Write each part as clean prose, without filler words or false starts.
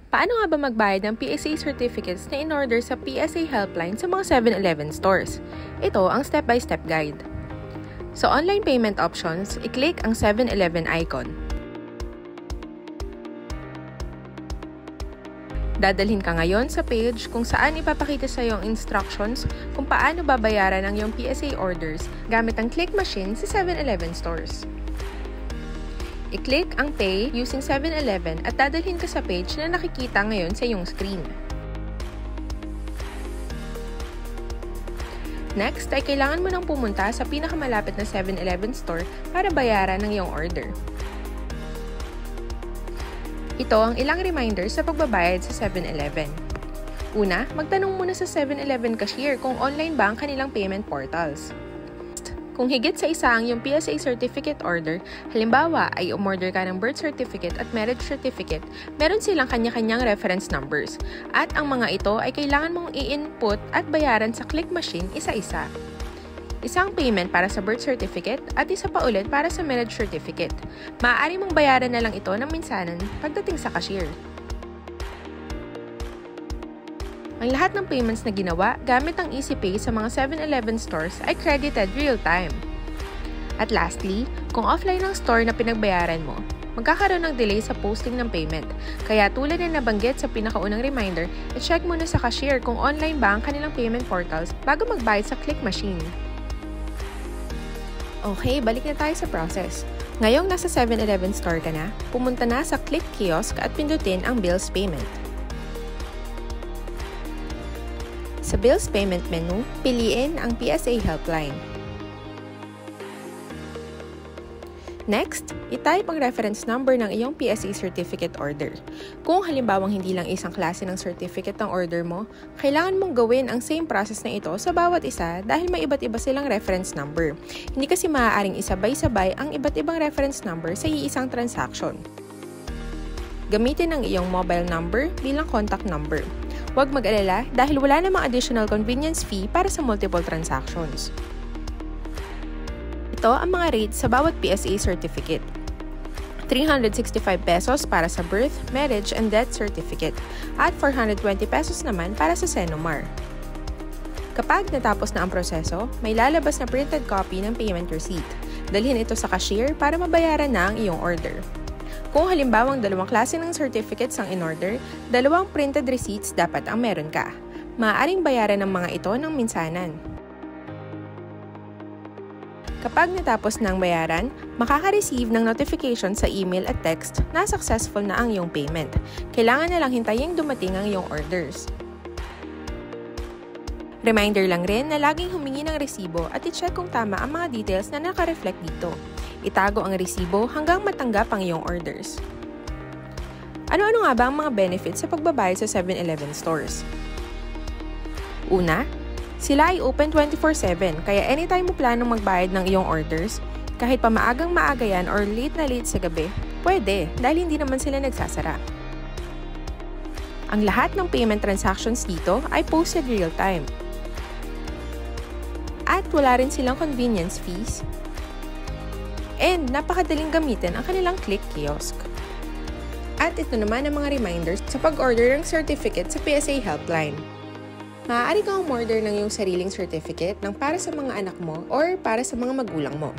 Paano nga ba magbayad ng PSA certificates na in-order sa PSA helpline sa mga 7-Eleven stores? Ito ang step-by-step guide. Sa online payment options, i-click ang 7-Eleven icon. Dadalhin ka ngayon sa page kung saan ipapakita sa iyo ang instructions kung paano babayaran ang iyong PSA orders gamit ang click machine sa 7-Eleven stores. I-click ang Pay using 7-Eleven at dadalhin ka sa page na nakikita ngayon sa iyong screen. Next ay kailangan mo nang pumunta sa pinakamalapit na 7-Eleven store para bayaran ang iyong order. Ito ang ilang reminders sa pagbabayad sa 7-Eleven. Una, magtanong muna sa 7-Eleven cashier kung online ba ang kanilang payment portals. Kung higit sa isa ang iyong PSA certificate order, halimbawa ay umorder ka ng birth certificate at marriage certificate, meron silang kanya-kanyang reference numbers. At ang mga ito ay kailangan mong i-input at bayaran sa click machine isa-isa. Isang payment para sa birth certificate at isa pa ulit para sa marriage certificate. Maaari mong bayaran na lang ito ng minsanan pagdating sa cashier. Ang lahat ng payments na ginawa gamit ang EasyPay sa mga 7-Eleven stores ay credited real-time. At lastly, kung offline ang store na pinagbayaran mo, magkakaroon ng delay sa posting ng payment. Kaya tulad na nabanggit sa pinakaunang reminder, i-check muna sa cashier kung online ba ang kanilang payment portals bago magbayad sa click machine. Okay, balik na tayo sa process. Ngayong nasa 7-Eleven store ka na, pumunta na sa click kiosk at pindutin ang bills payment. Sa Bills Payment menu, piliin ang PSA Helpline. Next, i-type ang reference number ng iyong PSA certificate order. Kung halimbawang hindi lang isang klase ng certificate ng order mo, kailangan mong gawin ang same process na ito sa bawat isa dahil may iba't iba silang reference number. Hindi kasi maaaring isabay-sabay ang iba't ibang reference number sa iisang transaction. Gamitin ang iyong mobile number bilang contact number. Huwag mag-alala dahil wala namang additional convenience fee para sa multiple transactions. Ito ang mga rates sa bawat PSA certificate. 365 pesos para sa birth, marriage, and death certificate at 420 pesos naman para sa Senomar. Kapag natapos na ang proseso, may lalabas na printed copy ng payment receipt. Dalhin ito sa cashier para mabayaran na ang iyong order. Kung halimbawang dalawang klase ng certificates ang in-order, dalawang printed receipts dapat ang meron ka. Maaaring bayaran ng mga ito ng minsanan. Kapag natapos ng bayaran, makaka-receive ng notification sa email at text na successful na ang iyong payment. Kailangan na lang hintayin dumating ang iyong orders. Reminder lang rin na laging humingi ng resibo at i-check kung tama ang mga details na naka-reflect dito. Itago ang resibo hanggang matanggap ang iyong orders. Ano-ano nga ba ang mga benefits sa pagbabayad sa 7-Eleven stores? Una, sila ay open 24/7 kaya anytime mo planong magbayad ng iyong orders, kahit pa maagang-maaga yan or late na late sa gabi, pwede dahil hindi naman sila nagsasara. Ang lahat ng payment transactions dito ay posted real-time. At wala rin silang convenience fees. And napakadaling gamitin ang kanilang click kiosk. At ito naman ang mga reminders sa pag-order ng certificate sa PSA Helpline. Maaari kang umorder ng iyong sariling certificate ng para sa mga anak mo or para sa mga magulang mo.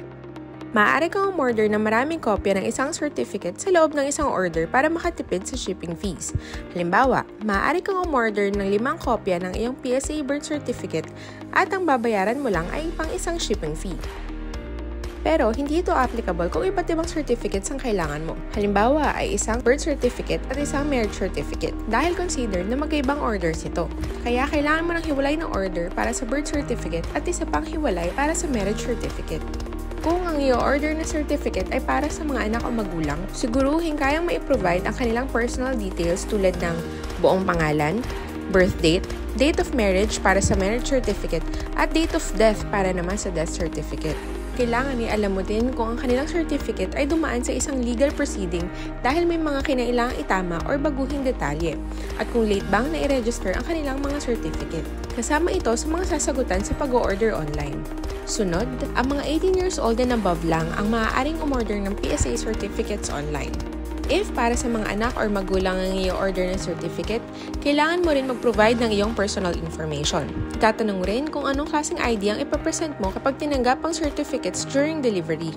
Maaari kang umorder ng maraming kopya ng isang certificate sa loob ng isang order para makatipid sa shipping fees. Halimbawa, maaari kang umorder ng 5 kopya ng iyong PSA birth certificate at ang babayaran mo lang ay pang isang shipping fee. Pero hindi ito applicable kung iba't ibang certificates ang kailangan mo. Halimbawa ay isang birth certificate at isang marriage certificate dahil considered na magkaibang orders ito. Kaya kailangan mo ng hiwalay na order para sa birth certificate at isa pang hiwalay para sa marriage certificate. Kung ang i-order na certificate ay para sa mga anak o magulang, siguruhin kayang mai-provide ang kanilang personal details tulad ng buong pangalan, birth date, date of marriage para sa marriage certificate at date of death para naman sa death certificate. Kailangan alam mo din kung ang kanilang certificate ay dumaan sa isang legal proceeding dahil may mga kinailangang itama or baguhing detalye at kung late bang na i-register ang kanilang mga certificate. Kasama ito sa mga sasagutan sa pag-order online. Sunod, ang mga 18 years old and above lang ang maaaring umorder ng PSA certificates online. If para sa mga anak or magulang ang i-order ng certificate, kailangan mo rin mag-provide ng iyong personal information. Itatanong rin kung anong klaseng ID ang ipapresent mo kapag tinanggap ang certificates during delivery.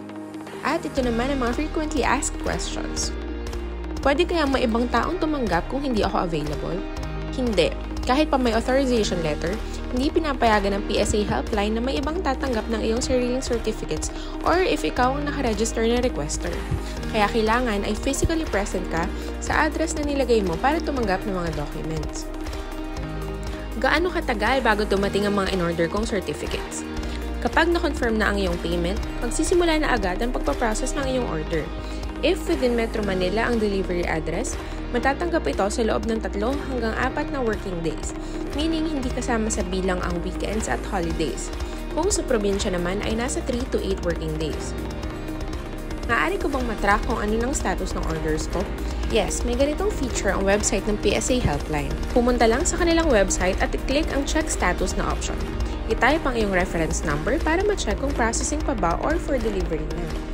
At ito naman ang mga frequently asked questions. Pwede kayang may ibang taong tumanggap kung hindi ako available? Hindi. Kahit pa may authorization letter, hindi pinapayagan ng PSA helpline na may ibang tatanggap ng iyong sariling certificates or if ikaw ang nakaregister na requester. Kaya kailangan ay physically present ka sa address na nilagay mo para tumanggap ng mga documents. Gaano katagal bago dumating ang mga in-order kong certificates? Kapag na-confirm na ang iyong payment, magsisimula na agad ang pagpaprocess ng iyong order. If within Metro Manila ang delivery address, matatanggap ito sa loob ng 3 hanggang 4 na working days, meaning hindi kasama sa bilang ang weekends at holidays. Kung sa probinsya naman ay nasa 3 to 8 working days. Maaari ko bang matrack kung ano ng status ng orders ko? Yes, may ganitong feature ang website ng PSA Helpline. Pumunta lang sa kanilang website at i-click ang check status na option. I-type ang iyong reference number para ma-check kung processing pa ba or for delivery na.